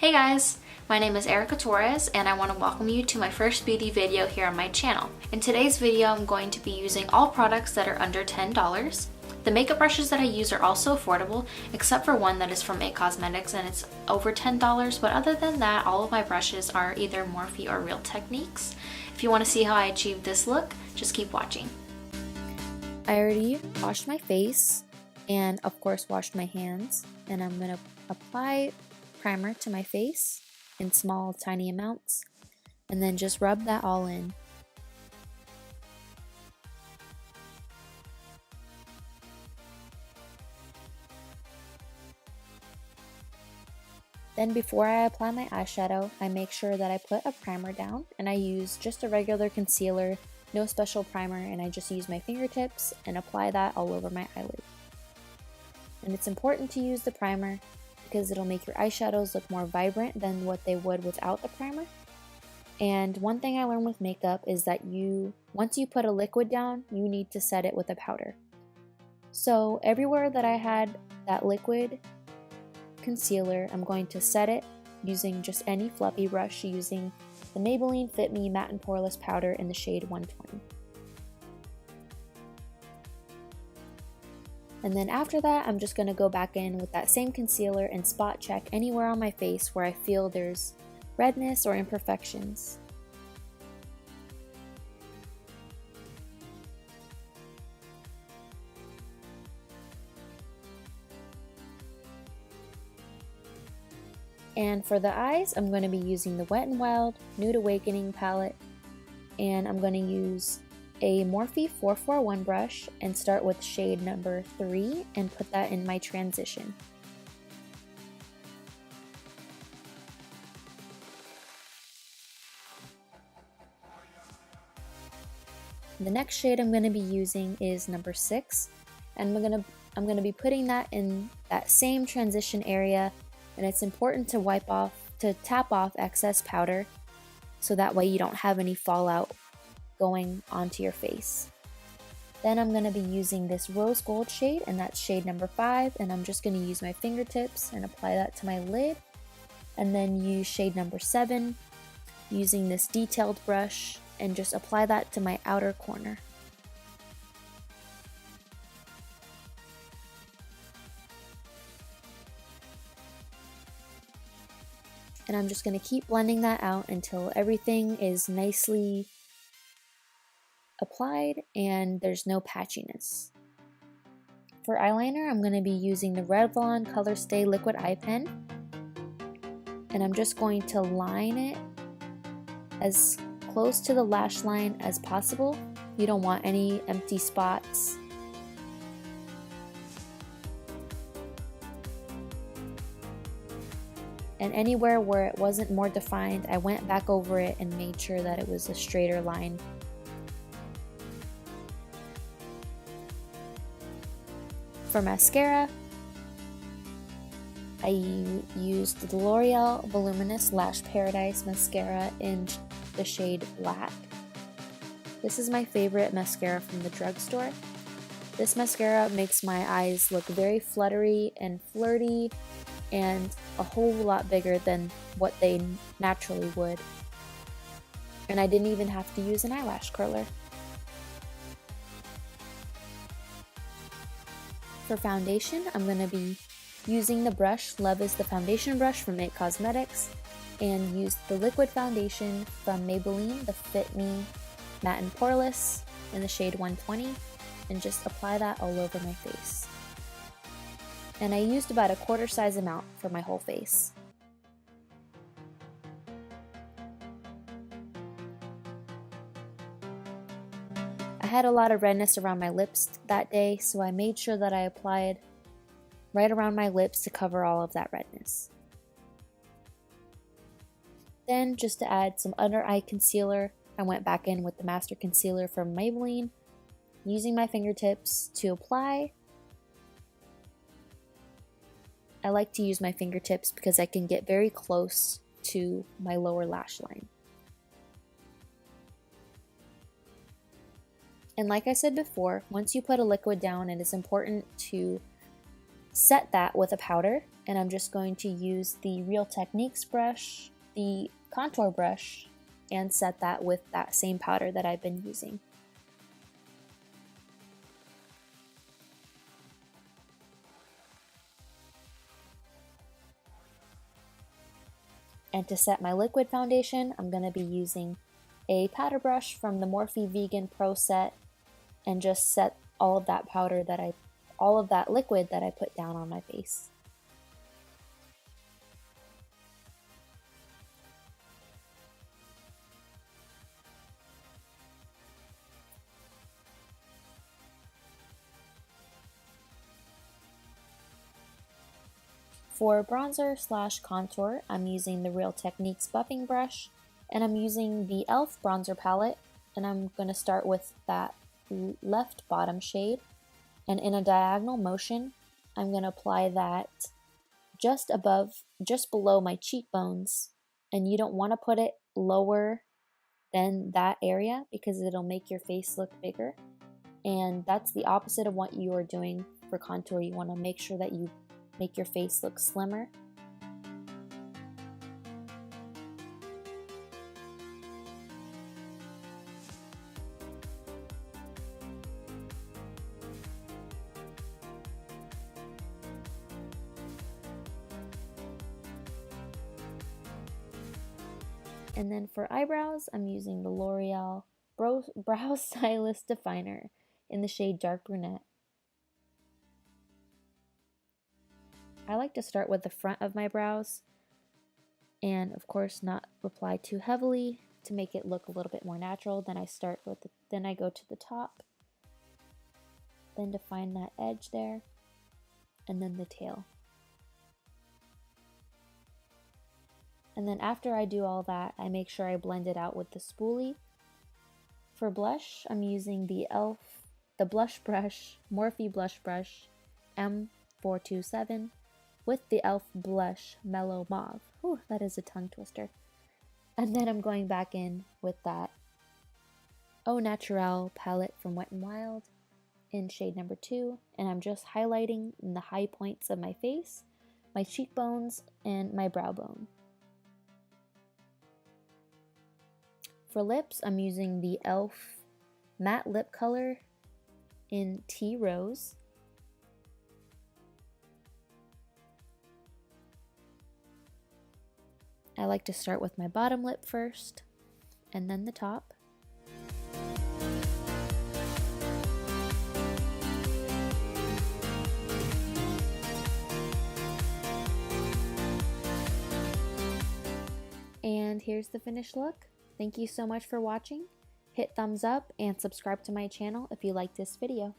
Hey guys, my name is Erica Torres and I want to welcome you to my first beauty video here on my channel. In today's video, I'm going to be using all products that are under $10. The makeup brushes that I use are also affordable, except for one that is from IT Cosmetics and it's over $10, but other than that, all of my brushes are either Morphe or Real Techniques. If you want to see how I achieved this look, just keep watching. I already washed my face and of course washed my hands, and I'm going to apply primer to my face in small tiny amounts and then just rub that all in. Then before I apply my eyeshadow, I make sure that I put a primer down, and I use just a regular concealer, no special primer, and I just use my fingertips and apply that all over my eyelid. And it's important to use the primer because it'll make your eyeshadows look more vibrant than what they would without the primer. And one thing I learned with makeup is that once you put a liquid down, you need to set it with a powder. So everywhere that I had that liquid concealer, I'm going to set it using just any fluffy brush using the Maybelline Fit Me Matte and Poreless powder in the shade 120. And then after that, I'm just going to go back in with that same concealer and spot check anywhere on my face where I feel there's redness or imperfections. And for the eyes, I'm going to be using the Wet n Wild Nude Awakening palette, and I'm going to use a Morphe 441 brush and start with shade number 3 and put that in my transition. The next shade I'm going to be using is number 6, and I'm going to be putting that in that same transition area. And it's important to tap off excess powder so that way you don't have any fallout going onto your face. Then I'm going to be using this rose gold shade, and that's shade number 5, and I'm just going to use my fingertips and apply that to my lid, and then use shade number 7 using this detailed brush and just apply that to my outer corner. And I'm just going to keep blending that out until everything is nicely applied and there's no patchiness. For eyeliner, I'm going to be using the Revlon ColorStay Liquid Eye Pen, and I'm just going to line it as close to the lash line as possible. You don't want any empty spots. And anywhere where it wasn't more defined, I went back over it and made sure that it was a straighter line. For mascara, I used the Loreal Voluminous Lash Paradise mascara in the shade Black. This is my favorite mascara from the drugstore. This mascara makes my eyes look very fluttery and flirty and a whole lot bigger than what they naturally would. And I didn't even have to use an eyelash curler. For foundation, I'm going to be using the brush Love is the foundation brush from IT Cosmetics, and use the liquid foundation from Maybelline, the Fit Me Matte and Poreless in the shade 120, and just apply that all over my face. And I used about a quarter size amount for my whole face. I had a lot of redness around my lips that day, so I made sure that I applied right around my lips to cover all of that redness. Then, just to add some under eye concealer, I went back in with the Master Concealer from Maybelline, using my fingertips to apply. I like to use my fingertips because I can get very close to my lower lash line. And like I said before, once you put a liquid down, it is important to set that with a powder, and I'm just going to use the Real Techniques brush, the contour brush, and set that with that same powder that I've been using. And to set my liquid foundation, I'm going to be using a powder brush from the Morphe Vegan Pro set and just set all of that powder all of that liquid that I put down on my face. For bronzer / contour, I'm using the Real Techniques buffing brush, and I'm using the e.l.f. bronzer palette, and I'm going to start with that left bottom shade, and in a diagonal motion, I'm going to apply that just below my cheekbones, and you don't want to put it lower than that area because it'll make your face look bigger, and that's the opposite of what you are doing for contour. You want to make sure that you make your face look slimmer. And then for eyebrows, I'm using the Loreal Brow Stylist Definer in the shade Dark Brunette. I like to start with the front of my brows and of course not apply too heavily to make it look a little bit more natural. Then I go to the top, then define that edge there, and then the tail. And then after I do all that, I make sure I blend it out with the spoolie. For blush, I'm using the e.l.f. the blush brush, Morphe blush brush M427 with the e.l.f. blush Mellow Mauve. Whew, that is a tongue twister. And then I'm going back in with that Au Naturel palette from Wet n Wild in shade number 2, and I'm just highlighting in the high points of my face, my cheekbones, and my brow bone. For lips, I'm using the e.l.f. matte lip color in Tea Rose. I like to start with my bottom lip first, and then the top. And here's the finished look. Thank you so much for watching. Hit thumbs up and subscribe to my channel if you like this video.